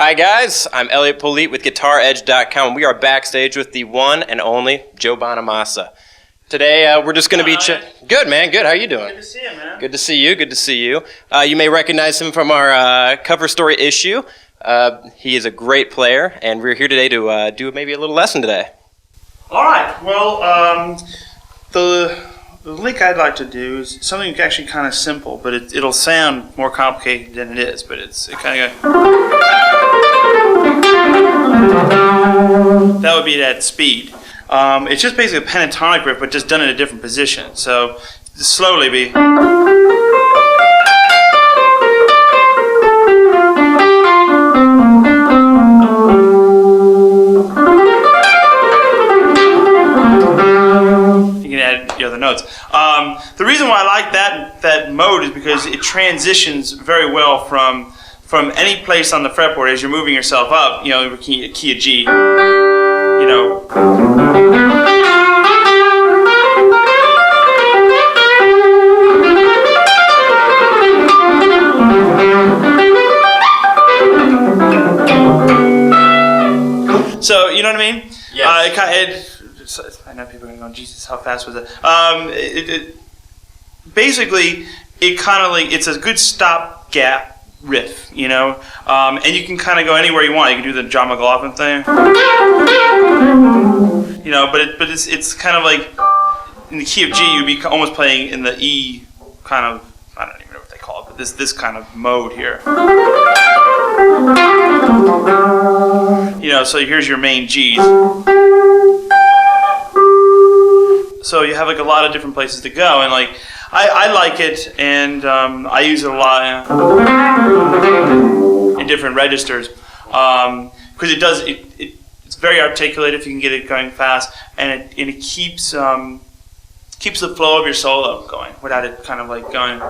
Hi guys, I'm Elliott Politte with GuitarEdge.com. We are backstage with the one and only Joe Bonamassa. Today we're just going to be good, man. Good. How you doing? Good to see you, man. Good to see you. Good to see you. You may recognize him from our cover story issue. He is a great player, and we're here today to do maybe a little lesson today. All right. Well, the lick I'd like to do is something actually kind of simple, but it'll sound more complicated than it is. But it kind of that would be at speed. It's just basically a pentatonic riff, but just done in a different position. So just slowly be. You can add the other notes. The reason why I like that mode is because it transitions very well from any place on the fretboard as you're moving yourself up. You know, key of G. You know. So, you know what I mean? Yes. I know people are going to go, Jesus, how fast was it? Basically, it kind of like, it's a good stopgap riff, you know? And you can kind of go anywhere you want. You can do the John McLaughlin thing. You know, but it's kind of like, in the key of G, you'd be almost playing in the E kind of, I don't even know what they call it, but this kind of mode here. You know, so here's your main G's. So you have like a lot of different places to go, and like I like it, and I use it a lot in different registers because it's very articulate if you can get it going fast, and it keeps the flow of your solo going without it kind of like going.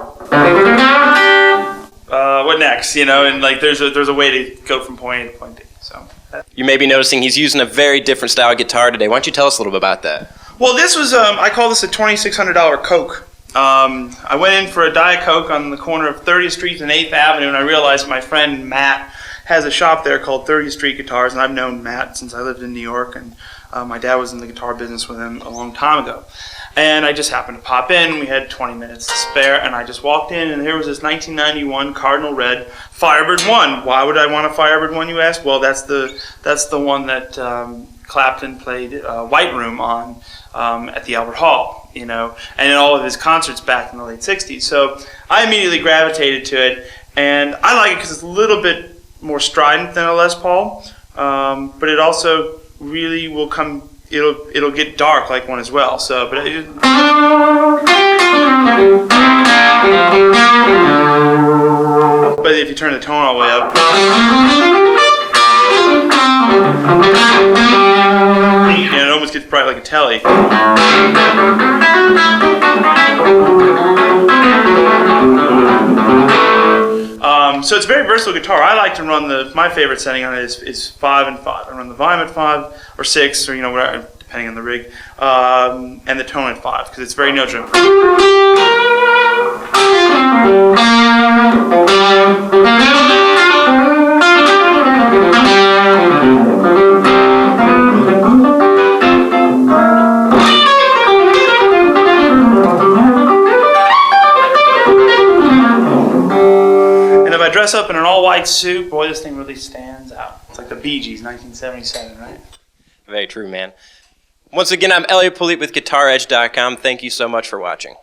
What next? You know, and like there's a way to go from point A to point B. So You may be noticing he's using a very different style of guitar today. Why don't you tell us a little bit about that? Well, this was, I call this a $2,600 Coke. I went in for a Diet Coke on the corner of 30th Street and 8th Avenue, and I realized my friend Matt has a shop there called 30th Street Guitars, and I've known Matt since I lived in New York, and my dad was in the guitar business with him a long time ago. And I just happened to pop in. We had 20 minutes to spare, and I just walked in, and here was this 1991 Cardinal Red Firebird 1. Why would I want a Firebird 1, you ask? Well, that's the one that Clapton played White Room on at the Albert Hall, you know, and in all of his concerts back in the late 60s. So I immediately gravitated to it, and I like it because it's a little bit more strident than a Les Paul, but it also really will come, it'll get dark like one as well. So, but if you turn the tone all the way up, it almost gets bright like a telly. So it's a very versatile guitar. I like to run my favorite setting on it is 5 and 5. I run the volume at 5 or 6 or whatever, depending on the rig, and the tone at 5 because it's very note driven. I dress up in an all-white suit, boy, this thing really stands out. It's like the Bee Gees, 1977, right? Very true, man. Once again, I'm Elliott Politte with GuitarEdge.com. Thank you so much for watching.